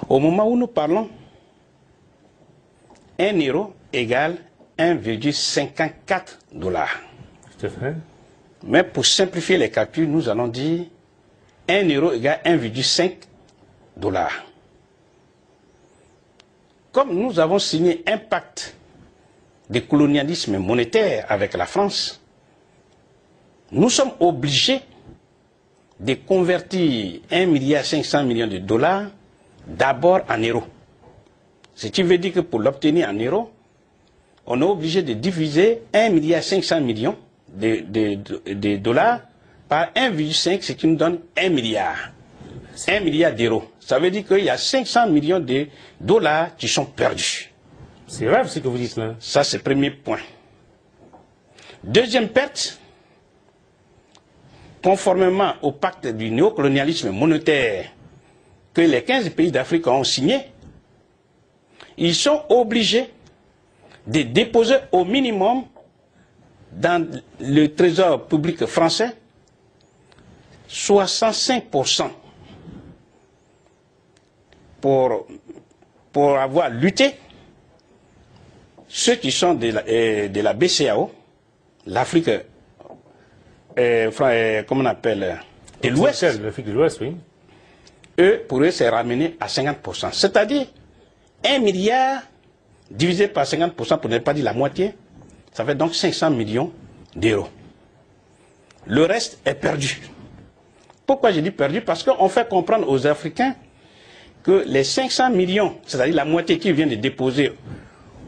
Au moment où nous parlons, 1 euro égale 1,54 $. Tout à fait. Mais pour simplifier les calculs, nous allons dire 1 euro égale 1,5 $. Comme nous avons signé un pacte de colonialisme monétaire avec la France, nous sommes obligés de convertir 1,5 milliard de dollars d'abord en euros. Ce qui veut dire que pour l'obtenir en euros, on est obligé de diviser 1,5 milliard de dollars par 1,5, ce qui nous donne 1 milliard. 1 milliard d'euros. Ça veut dire qu'il y a 500 millions de dollars qui sont perdus. C'est grave ce que vous dites là. Ça, c'est le premier point. Deuxième perte, conformément au pacte du néocolonialisme monétaire que les 15 pays d'Afrique ont signé, ils sont obligés de déposer au minimum dans le trésor public français 65% pour avoir lutté ceux qui sont de la BCAO, l'Afrique, comment on appelle, de l'Ouest. L'Afrique de l'Ouest, oui. Eux, pour eux, c'est ramené à 50%. C'est-à-dire, 1 milliard divisé par 50%, pour ne pas dire la moitié, ça fait donc 500 millions d'euros. Le reste est perdu. Pourquoi je dis perdu? Parce qu'on fait comprendre aux Africains que les 500 millions, c'est-à-dire la moitié qui vient de déposer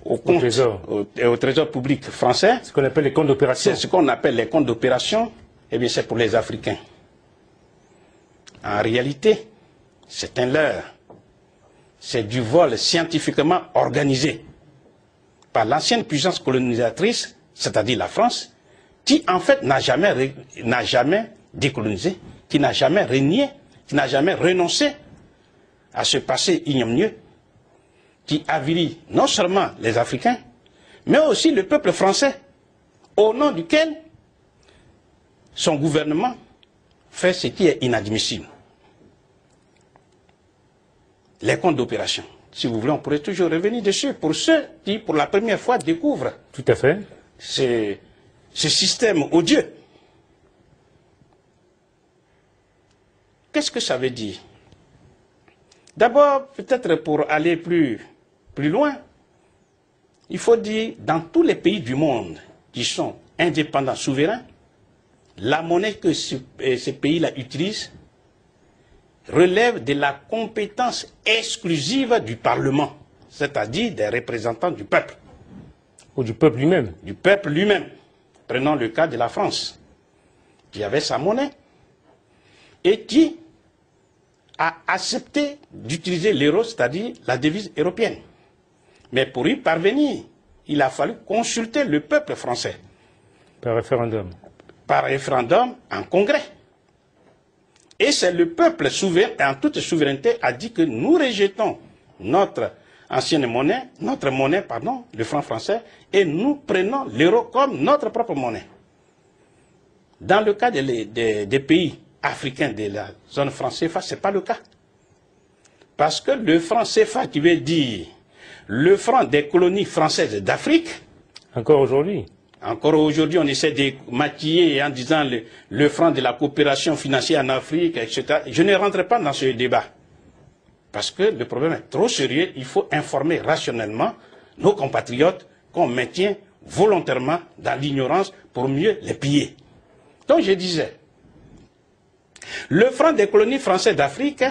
au trésor public français, ce qu'on appelle les comptes d'opération. C'est ce qu'on appelle les comptes d'opération, eh bien c'est pour les Africains. En réalité, c'est un leurre. C'est du vol scientifiquement organisé par l'ancienne puissance colonisatrice, c'est-à-dire la France, qui en fait n'a jamais décolonisé, qui n'a jamais régné, qui n'a jamais renoncé à ce passé ignominieux, qui avilit non seulement les Africains, mais aussi le peuple français, au nom duquel son gouvernement fait ce qui est inadmissible. Les comptes d'opération. Si vous voulez, on pourrait toujours revenir dessus pour ceux qui, pour la première fois, découvrent tout à fait ce système odieux. Qu'est-ce que ça veut dire? D'abord, peut-être pour aller plus loin, il faut dire, dans tous les pays du monde qui sont indépendants, souverains, la monnaie que ces pays-là utilisent relève de la compétence exclusive du Parlement, c'est-à-dire des représentants du peuple. Ou du peuple lui-même. Du peuple lui-même. Prenons le cas de la France, qui avait sa monnaie et qui a accepté d'utiliser l'euro, c'est-à-dire la devise européenne. Mais pour y parvenir, il a fallu consulter le peuple français. Par référendum. Par référendum en congrès. Et c'est le peuple souverain, en toute souveraineté, a dit que nous rejetons notre ancienne monnaie, le franc français, et nous prenons l'euro comme notre propre monnaie. Dans le cas des pays africains de la zone franc CFA, ce n'est pas le cas. Parce que le franc CFA, qui veut dire le franc des colonies françaises d'Afrique. Encore aujourd'hui. Encore aujourd'hui, on essaie de maquiller en disant le franc de la coopération financière en Afrique, etc. Je ne rentre pas dans ce débat. Parce que le problème est trop sérieux. Il faut informer rationnellement nos compatriotes qu'on maintient volontairement dans l'ignorance pour mieux les piller. Donc je disais, le franc des colonies françaises d'Afrique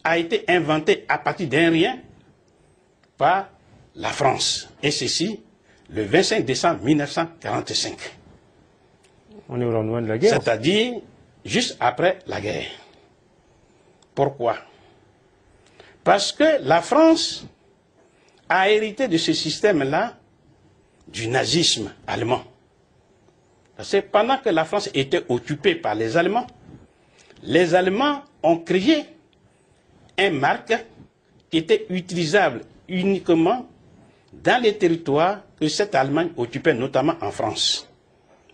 a été inventé à partir d'un rien par la France. Et ceci, le 25 décembre 1945. On est au lendemain de la guerre. C'est-à-dire juste après la guerre. Pourquoi? Parce que la France a hérité de ce système-là du nazisme allemand. Parce que pendant que la France était occupée par les Allemands ont créé un marque qui était utilisable uniquement dans les territoires que cette Allemagne occupait, notamment en France.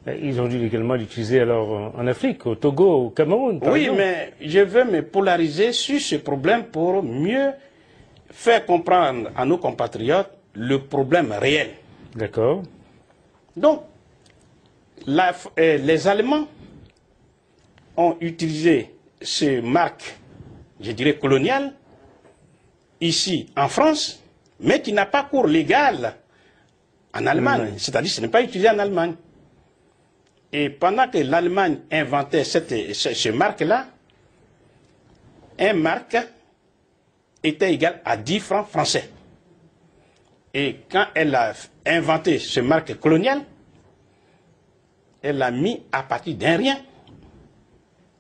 Ils ont dû également l'utiliser alors en Afrique, au Togo, au Cameroun. Par exemple. Mais je veux me polariser sur ce problème pour mieux faire comprendre à nos compatriotes le problème réel. D'accord. Donc, les Allemands ont utilisé ces marques, je dirais coloniales, ici en France, mais qui n'a pas cours légal en Allemagne. C'est-à-dire que ce n'est pas utilisé en Allemagne. Et pendant que l'Allemagne inventait ces marques-là, un marque était égal à 10 francs français. Et quand elle a inventé ce marque coloniale, elle l'a mis à partir d'un rien,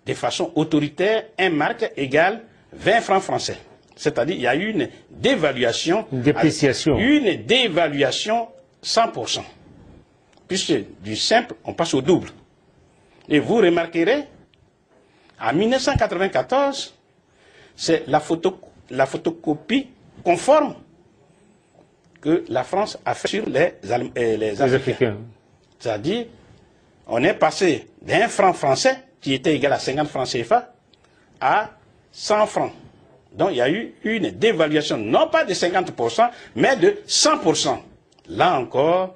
de façon autoritaire, un marque égale 20 francs français. C'est-à-dire qu'il y a eu une dévaluation. Une dépréciation. Une dévaluation 100%. Puisque du simple, on passe au double. Et vous remarquerez, en 1994, c'est la photocopie conforme que la France a fait sur les Africains. C'est-à-dire, on est passé d'un franc français, qui était égal à 50 francs CFA, à 100 francs. Donc il y a eu une dévaluation, non pas de 50%, mais de 100%. Là encore,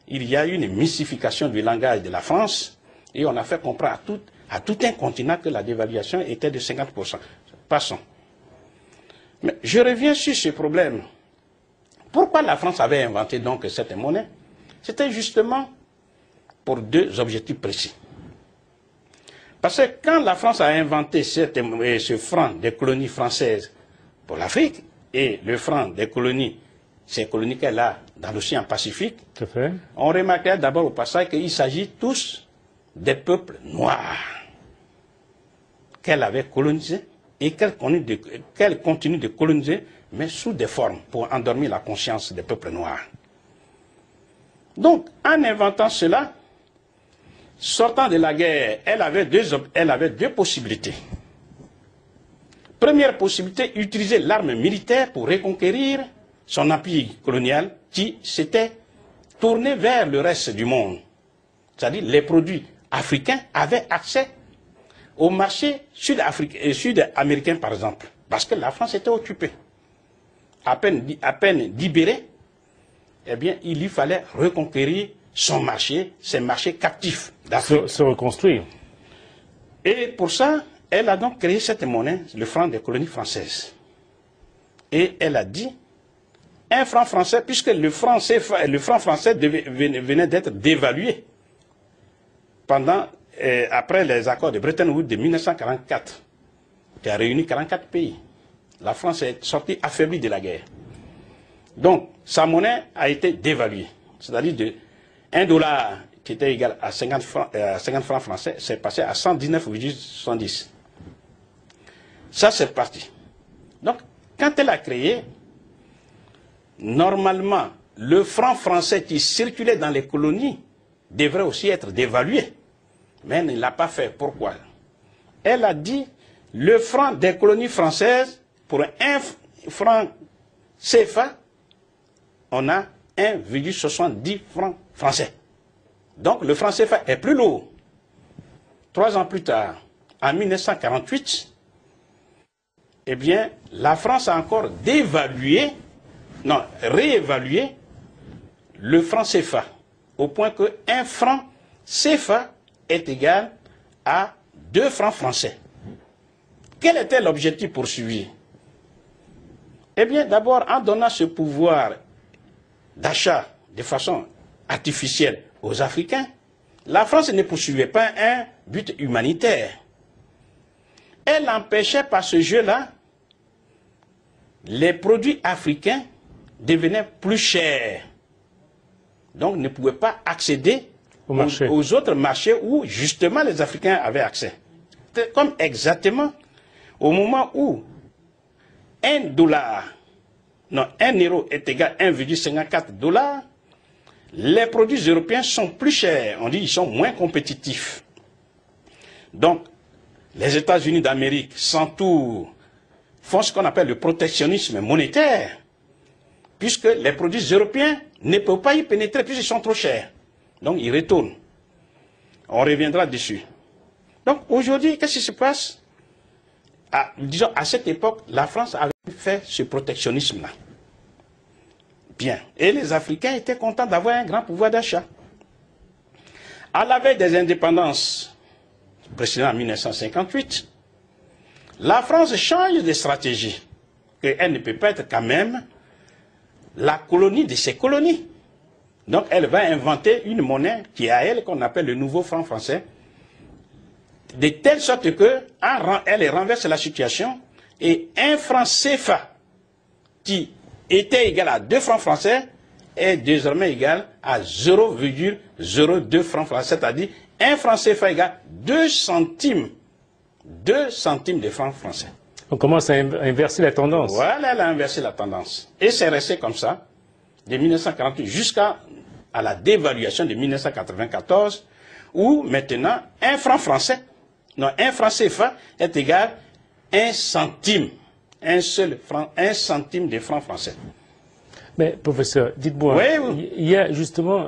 il y a eu une mystification du langage de la France, et on a fait comprendre à tout un continent que la dévaluation était de 50%. Passons. Mais je reviens sur ce problème. Pourquoi la France avait inventé donc cette monnaie? C'était justement pour deux objectifs précis. Parce que quand la France a inventé ce franc des colonies françaises pour l'Afrique, et le franc des colonies, ces colonies qu'elle a dans l'océan Pacifique, on remarquait d'abord au passage qu'il s'agit tous des peuples noirs qu'elle avait colonisés et qu'elle continue de coloniser, mais sous des formes pour endormir la conscience des peuples noirs. Donc, en inventant cela, sortant de la guerre, elle avait deux possibilités. Première possibilité, utiliser l'arme militaire pour reconquérir son empire colonial qui s'était tourné vers le reste du monde. C'est-à-dire les produits africains avaient accès au marché sud-américain, par exemple, parce que la France était occupée. À peine libérée, eh bien, il lui fallait reconquérir son marché, ses marchés captifs d'Afrique. Se reconstruire. Et pour ça, elle a donc créé cette monnaie, le franc des colonies françaises. Et elle a dit, un franc français, puisque le franc français venait d'être dévalué après les accords de Bretton Woods de 1944, qui a réuni 44 pays. La France est sortie affaiblie de la guerre. Donc, sa monnaie a été dévaluée. C'est-à-dire de 1 dollar qui était égal à 50 francs français, c'est passé à 119,70. Ça, c'est parti. Donc, quand elle a créé, normalement, le franc français qui circulait dans les colonies devrait aussi être dévalué. Mais elle ne l'a pas fait. Pourquoi? Elle a dit, le franc des colonies françaises, pour 1 franc CFA, on a 1,70 francs français. Donc le franc CFA est plus lourd. 3 ans plus tard, en 1948, eh bien, la France a encore réévalué le franc CFA, au point que 1 franc CFA est égal à 2 francs français. Quel était l'objectif poursuivi? Eh bien, d'abord, en donnant ce pouvoir d'achat de façon artificielle aux Africains, la France ne poursuivait pas un but humanitaire. Elle empêchait par ce jeu-là, les produits africains devenaient plus chers. Donc, ne pouvaient pas accéder aux autres marchés où, justement, les Africains avaient accès. Comme exactement au moment où 1 euro est égal à 1,54 $, les produits européens sont plus chers. On dit qu'ils sont moins compétitifs. Donc, les États-Unis d'Amérique s'entourent, font ce qu'on appelle le protectionnisme monétaire, puisque les produits européens ne peuvent pas y pénétrer puisqu'ils sont trop chers. Donc, ils retournent. On reviendra dessus. Donc aujourd'hui, qu'est-ce qui se passe? Disons, à cette époque, la France avait fait ce protectionnisme-là. Bien. Et les Africains étaient contents d'avoir un grand pouvoir d'achat. À la veille des indépendances, précédemment en 1958, la France change de stratégie. Elle ne peut pas être quand même la colonie de ses colonies. Donc elle va inventer une monnaie qui est à elle, qu'on appelle le nouveau franc français, de telle sorte qu'elle renverse la situation et un franc CFA qui était égal à 2 francs français est désormais égal à 0,02 francs français, c'est-à-dire 1 franc CFA égale 2 centimes de francs français. On commence à inverser la tendance. Voilà, elle a inversé la tendance. Et c'est resté comme ça, de 1948 jusqu'à la dévaluation de 1994, où maintenant, 1 franc français, non, 1 franc CFA est égal à 1 centime, un seul franc, 1 centime de franc français. Mais professeur, dites-moi, oui. Il y a justement,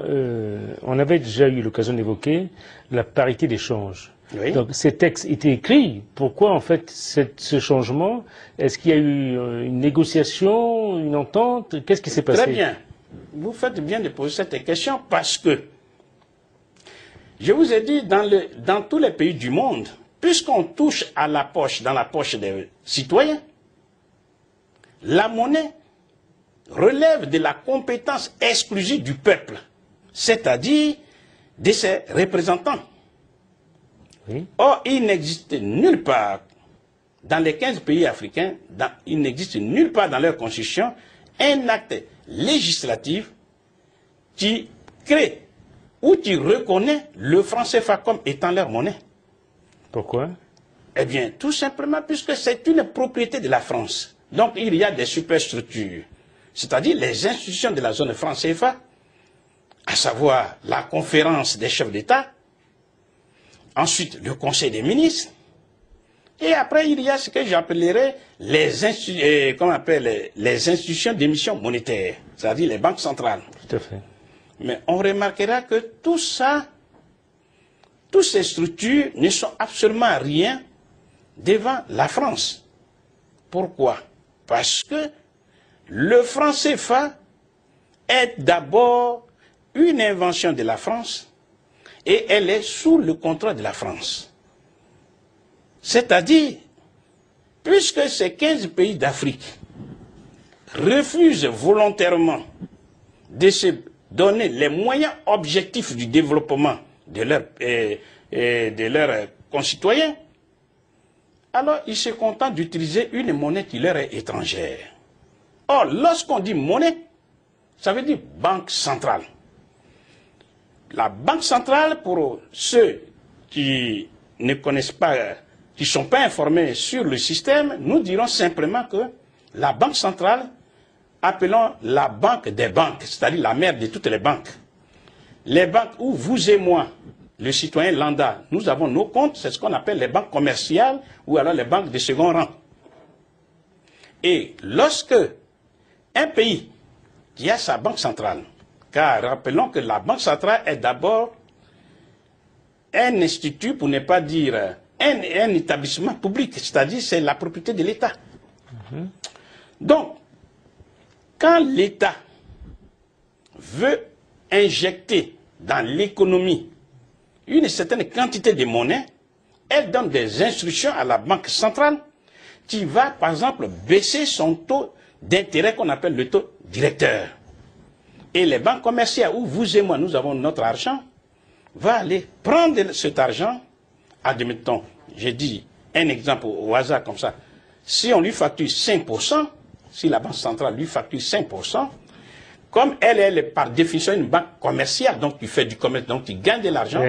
on avait déjà eu l'occasion d'évoquer la parité d'échange. Oui. Donc ces textes étaient écrits. Pourquoi en fait ce changement? Est-ce qu'il y a eu une négociation, une entente? Qu'est-ce qui s'est passé? Très bien. Vous faites bien de poser cette question parce que je vous ai dit, dans tous les pays du monde, puisqu'on touche à la poche, dans la poche des citoyens, la monnaie relève de la compétence exclusive du peuple, c'est-à-dire de ses représentants. Oui. Or, il n'existe nulle part, dans les 15 pays africains, il n'existe nulle part dans leur constitution un acte législatif qui crée ou qui reconnaît le franc CFA comme étant leur monnaie. Pourquoi? Eh bien, tout simplement puisque c'est une propriété de la France. Donc, il y a des superstructures, c'est-à-dire les institutions de la zone franc CFA, à savoir la conférence des chefs d'État, ensuite le conseil des ministres, et après il y a ce que j'appellerais les institutions d'émission monétaire, c'est-à-dire les banques centrales. Tout à fait. Mais on remarquera que tout ça, toutes ces structures ne sont absolument rien devant la France. Pourquoi? Parce que le franc CFA est d'abord une invention de la France et elle est sous le contrôle de la France. C'est-à-dire, puisque ces 15 pays d'Afrique refusent volontairement de se donner les moyens objectifs du développement de leurs concitoyens, alors ils se contentent d'utiliser une monnaie qui leur est étrangère. Or, lorsqu'on dit monnaie, ça veut dire banque centrale. La banque centrale, pour ceux qui ne connaissent pas, qui ne sont pas informés sur le système, nous dirons simplement que la banque centrale, appelons la banque des banques, c'est-à-dire la mère de toutes les banques. Les banques où vous et moi, le citoyen lambda, nous avons nos comptes, c'est ce qu'on appelle les banques commerciales ou alors les banques de second rang. Et lorsque un pays qui a sa banque centrale, car rappelons que la banque centrale est d'abord un institut, pour ne pas dire un établissement public, c'est-à-dire c'est la propriété de l'État. Donc, quand l'État veut injecter dans l'économie une certaine quantité de monnaie, elle donne des instructions à la banque centrale qui va, par exemple, baisser son taux d'intérêt qu'on appelle le taux directeur. Et les banques commerciales où vous et moi, nous avons notre argent, va aller prendre cet argent, admettons, j'ai dit un exemple au hasard comme ça, si on lui facture 5%, si la banque centrale lui facture 5%, comme elle est par définition une banque commerciale, donc qui fait du commerce, donc qui gagne de l'argent,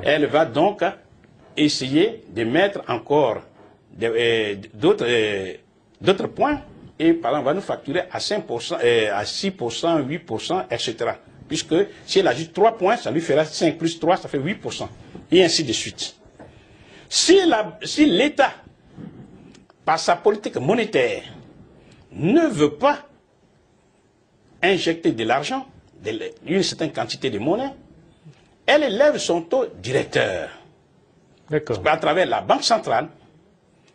elle va donc essayer de mettre encore d'autres points, et par exemple, on va nous facturer à 5%, à 6%, 8%, etc. Puisque si elle ajoute 3 points, ça lui fera 5 plus 3, ça fait 8%. Et ainsi de suite. Si l'État, par sa politique monétaire, ne veut pas injecter de l'argent, une certaine quantité de monnaie, elle élève son taux directeur. D'accord. À travers la Banque centrale,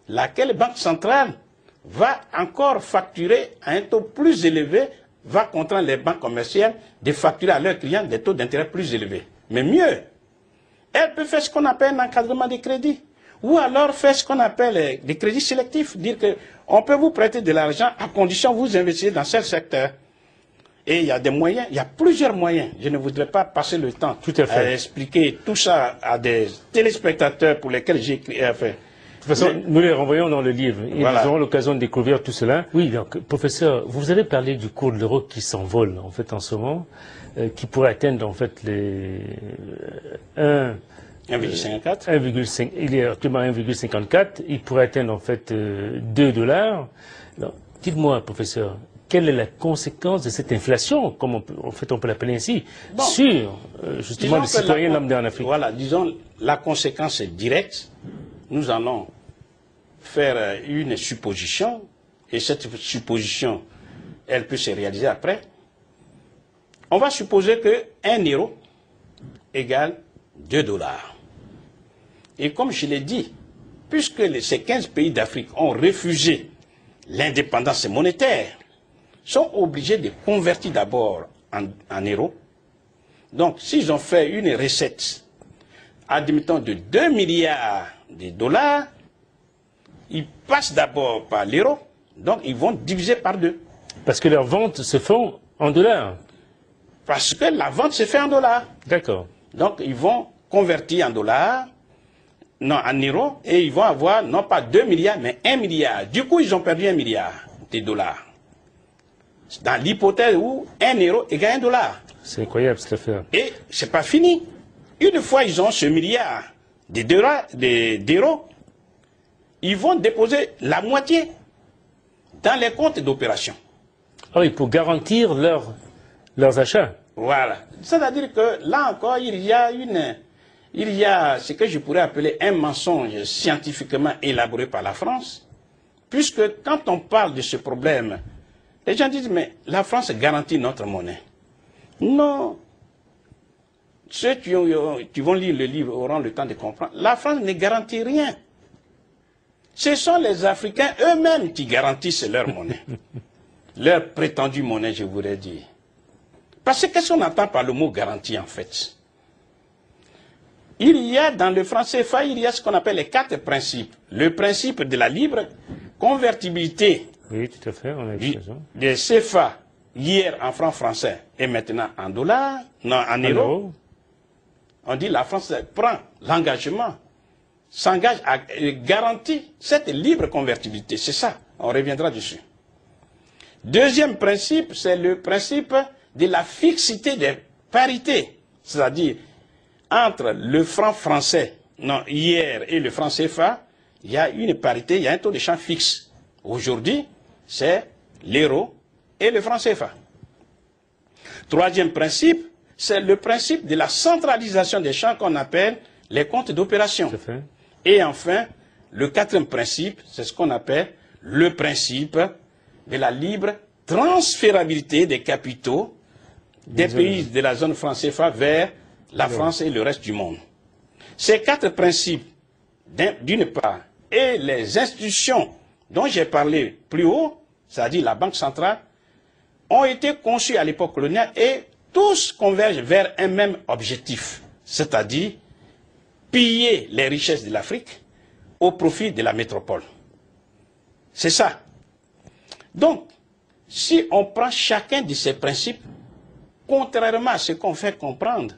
laquelle Banque centrale va encore facturer à un taux plus élevé, va contraindre les banques commerciales de facturer à leurs clients des taux d'intérêt plus élevés. Mais mieux, elle peut faire ce qu'on appelle un encadrement des crédits, ou alors faire ce qu'on appelle des crédits sélectifs, dire qu'on peut vous prêter de l'argent à condition que vous investissez dans ce secteur. Et il y a des moyens, il y a plusieurs moyens. Je ne voudrais pas passer le temps à expliquer tout ça à des téléspectateurs pour lesquels j'ai écrit. De toute façon, nous les renvoyons dans le livre. Ils auront l'occasion de découvrir tout cela. Oui, donc, professeur, vous avez parlé du cours de l'euro qui s'envole, en fait, en ce moment, qui pourrait atteindre, en fait, les 1,54. Il est actuellement à 1,54. Il pourrait atteindre, en fait, 2 $. Dites-moi, professeur, quelle est la conséquence de cette inflation, comme on peut l'appeler ainsi, sur, justement, les citoyens lambda en Afrique? Voilà, disons, la conséquence est directe. Nous allons faire une supposition, et cette supposition, elle peut se réaliser après. On va supposer que 1 euro égale 2 $. Et comme je l'ai dit, puisque ces 15 pays d'Afrique ont refusé l'indépendance monétaire, sont obligés de convertir d'abord en euros. Donc, s'ils ont fait une recette, admettons, de 2 milliards de dollars, ils passent d'abord par l'euro, donc ils vont diviser par 2. Parce que leurs ventes se font en dollars. Parce que la vente se fait en dollars. D'accord. Donc, ils vont convertir en dollars, non, en euros, et ils vont avoir non pas 2 milliards, mais 1 milliard. Du coup, ils ont perdu 1 milliard de dollars. Dans l'hypothèse où 1 euro égale 1 dollar. C'est incroyable cette affaire. Et c'est pas fini. Une fois ils ont ce milliard d'euros, ils vont déposer la moitié dans les comptes d'opération. Ah oui, pour garantir leurs achats. Voilà. C'est-à-dire que là encore, il y a ce que je pourrais appeler un mensonge scientifiquement élaboré par la France, puisque quand on parle de ce problème, les gens disent, mais la France garantit notre monnaie. Non. Ceux qui vont lire le livre auront le temps de comprendre. La France ne garantit rien. Ce sont les Africains eux-mêmes qui garantissent leur monnaie. Leur prétendue monnaie, je voudrais dire. Parce que qu'est-ce qu'on entend par le mot garantie, en fait? Il y a dans le franc CFA, il y a ce qu'on appelle les 4 principes. Le principe de la libre convertibilité. Oui, tout à fait, on a dit ça. Des CFA, hier en francs français et maintenant en dollars, non, en euros. On dit la France prend l'engagement, s'engage à garantir cette libre convertibilité. C'est ça, on reviendra dessus. Deuxième principe, c'est le principe de la fixité des parités. C'est-à-dire, entre le franc français, non, hier, et le franc CFA, il y a une parité, il y a un taux de change fixe. Aujourd'hui, c'est l'euro et le franc CFA. Troisième principe, c'est le principe de la centralisation des champs qu'on appelle les comptes d'opération. Et enfin, le quatrième principe, c'est ce qu'on appelle le principe de la libre transférabilité des capitaux des pays de la zone franc CFA vers la France et le reste du monde. Ces 4 principes, d'une part, et les institutions dont j'ai parlé plus haut, c'est-à-dire la Banque centrale, ont été conçus à l'époque coloniale et tous convergent vers un même objectif, c'est-à-dire piller les richesses de l'Afrique au profit de la métropole. C'est ça. Donc, si on prend chacun de ces principes, contrairement à ce qu'on fait comprendre,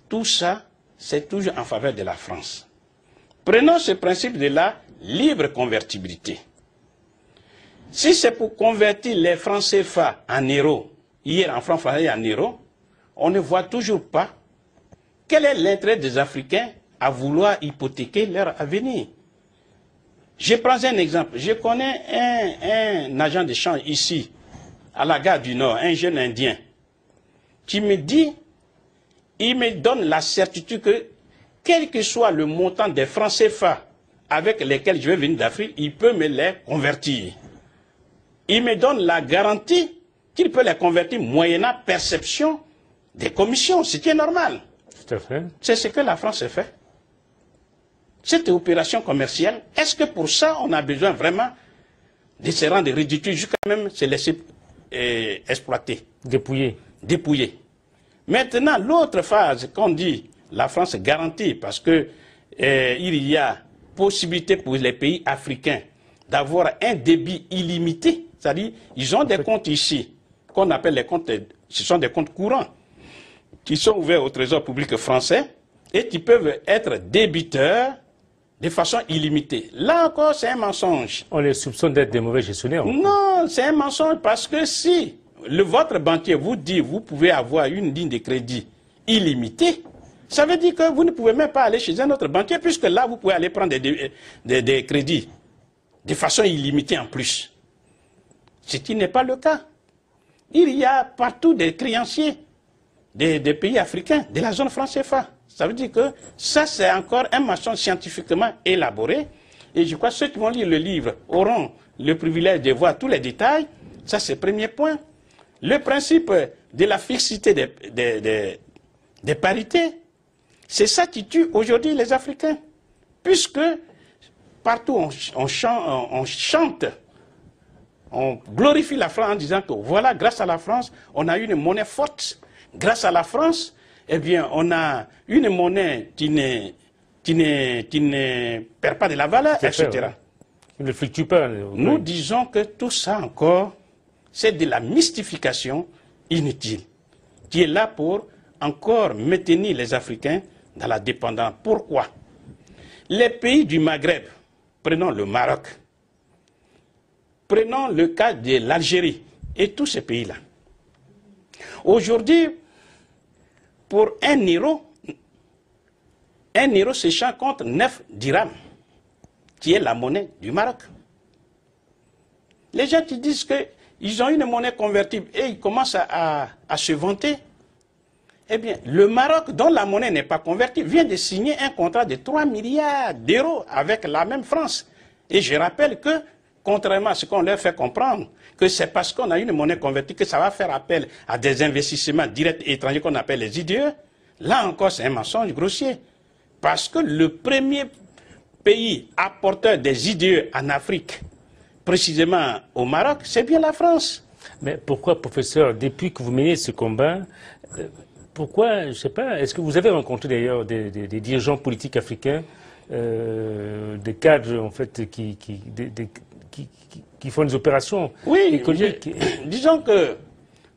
tout ça, c'est toujours en faveur de la France. Prenons ce principe de la libre convertibilité. Si c'est pour convertir les francs CFA en euros, hier en francs français et en euros, on ne voit toujours pas quel est l'intérêt des Africains à vouloir hypothéquer leur avenir. Je prends un exemple. Je connais un agent de change ici, à la gare du Nord, un jeune Indien, qui me dit, il me donne la certitude que, quel que soit le montant des francs CFA avec lesquels je vais venir d'Afrique, il peut me les convertir. Il me donne la garantie qu'il peut les convertir moyennant perception des commissions, ce qui est normal. Tout à fait. C'est ce que la France a fait. Cette opération commerciale, est-ce que pour ça, on a besoin vraiment de se rendre ridicule jusqu'à même se laisser exploiter? Dépouiller. Dépouiller. Maintenant, l'autre phase qu'on dit, la France garantit, parce que il y a possibilité pour les pays africains d'avoir un débit illimité, c'est-à-dire ils ont des comptes ici, qu'on appelle les comptes, ce sont des comptes courants, qui sont ouverts au Trésor public français, et qui peuvent être débiteurs de façon illimitée. Là encore, c'est un mensonge. On les soupçonne d'être des mauvais gestionnaires. Non, c'est un mensonge parce que si votre banquier vous dit que vous pouvez avoir une ligne de crédit illimitée, ça veut dire que vous ne pouvez même pas aller chez un autre banquier puisque là, vous pouvez aller prendre des crédits de façon illimitée en plus. Ce qui n'est pas le cas. Il y a partout des créanciers des pays africains, de la zone franc CFA. Ça veut dire que ça, c'est encore un mensonge scientifiquement élaboré. Et je crois que ceux qui vont lire le livre auront le privilège de voir tous les détails. Ça, c'est le premier point. Le principe de la fixité des parités, c'est ça qui tue aujourd'hui les Africains. Puisque partout on chante, on glorifie la France en disant que voilà, grâce à la France, on a une monnaie forte. Grâce à la France, eh bien, on a une monnaie qui ne perd pas de la valeur, etc. Ouais. Il ne fluctue pas. Nous disons que tout ça encore, c'est de la mystification inutile, qui est là pour encore maintenir les Africains dans la dépendance. Pourquoi? Les pays du Maghreb, prenons le Maroc, prenons le cas de l'Algérie et tous ces pays-là. Aujourd'hui, pour un euro s'échange contre 9 dirhams, qui est la monnaie du Maroc. Les gens qui disent qu'ils ont une monnaie convertible et ils commencent à se vanter, eh bien, le Maroc, dont la monnaie n'est pas convertible, vient de signer un contrat de 3 milliards d'euros avec la même France. Et je rappelle que, contrairement à ce qu'on leur fait comprendre, que c'est parce qu'on a une monnaie convertie que ça va faire appel à des investissements directs étrangers qu'on appelle les IDE. Là encore, c'est un mensonge grossier. Parce que le premier pays apporteur des IDE en Afrique, précisément au Maroc, c'est bien la France. Mais pourquoi, professeur, depuis que vous menez ce combat, pourquoi, je ne sais pas, est-ce que vous avez rencontré d'ailleurs des dirigeants politiques africains, des cadres en fait qui font des opérations économiques? Disons que,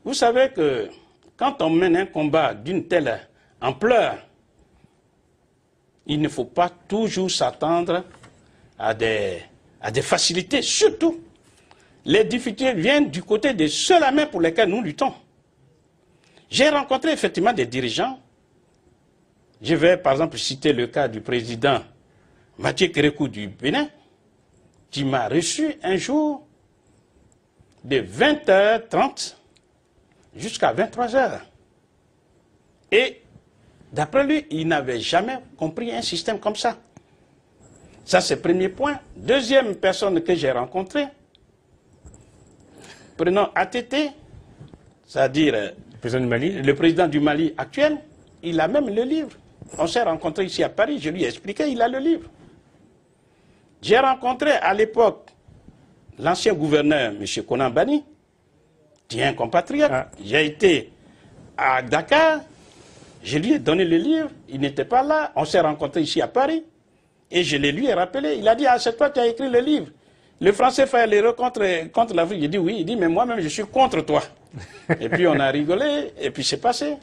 vous savez que quand on mène un combat d'une telle ampleur, il ne faut pas toujours s'attendre à des facilités. Surtout, les difficultés viennent du côté de ceux-là même pour lesquels nous luttons. J'ai rencontré effectivement des dirigeants. Je vais par exemple citer le cas du président Mathieu Kérékou du Bénin, qui m'a reçu un jour de 20h30 jusqu'à 23h. Et d'après lui, il n'avait jamais compris un système comme ça. Ça, c'est le premier point. Deuxième personne que j'ai rencontrée, prenons ATT, c'est-à-dire le président du Mali actuel, il a même le livre. On s'est rencontrés ici à Paris, je lui ai expliqué, il a le livre. J'ai rencontré à l'époque l'ancien gouverneur, M. Konan Bani, qui est un compatriote. J'ai été à Dakar, je lui ai donné le livre, il n'était pas là, on s'est rencontrés ici à Paris, et je lui ai rappelé, il a dit, ah, c'est toi qui as écrit le livre. Le français fait l'erreur contre l'Afrique. Il dit oui, il dit, mais moi-même je suis contre toi. Et puis on a rigolé, et puis c'est passé.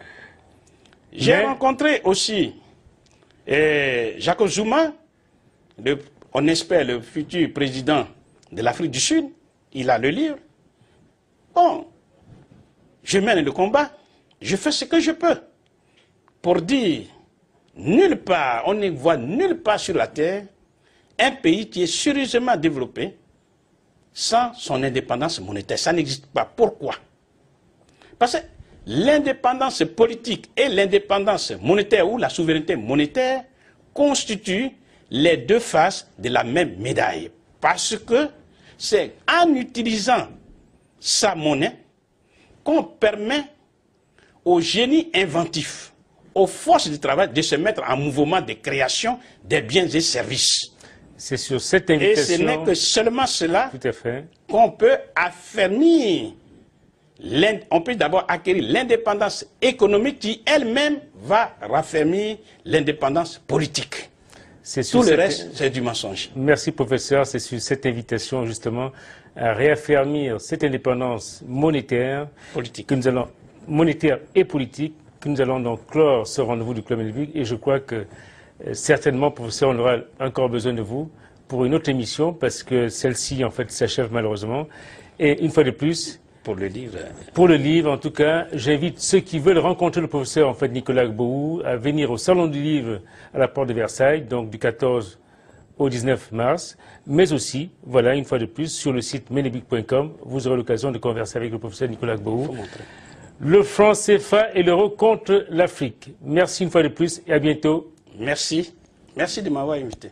J'ai rencontré aussi Jacob Zuma, on espère le futur président de l'Afrique du Sud. Il a le livre. Bon, je mène le combat, je fais ce que je peux pour dire, nulle part, on ne voit nulle part sur la terre un pays qui est sérieusement développé sans son indépendance monétaire. Ça n'existe pas. Pourquoi? Parce que l'indépendance politique et l'indépendance monétaire ou la souveraineté monétaire constituent les deux faces de la même médaille. Parce que c'est en utilisant sa monnaie qu'on permet au génie inventif, aux forces du travail de se mettre en mouvement de création des biens et services. C'est sur cette invitation... Et ce n'est que seulement cela qu'on peut affermir, on peut d'abord acquérir l'indépendance économique qui elle-même va raffermir l'indépendance politique. Tout le reste, c'est du mensonge. Merci, professeur. C'est sur cette invitation, justement, à réaffirmer cette indépendance monétaire, monétaire et politique, que nous allons donc clore ce rendez-vous du Club Melvic. Et je crois que, certainement, professeur, on aura encore besoin de vous pour une autre émission, parce que celle-ci, en fait, s'achève malheureusement. Et une fois de plus... Pour le livre. Pour le livre, en tout cas, j'invite ceux qui veulent rencontrer le professeur, en fait, Nicolas Gbowou, à venir au Salon du Livre à la Porte de Versailles, donc du 14 au 19 mars. Mais aussi, voilà, une fois de plus, sur le site menebic.com, vous aurez l'occasion de converser avec le professeur Nicolas Gbowou. Le franc CFA et l'euro contre l'Afrique. Merci une fois de plus et à bientôt. Merci. Merci de m'avoir invité.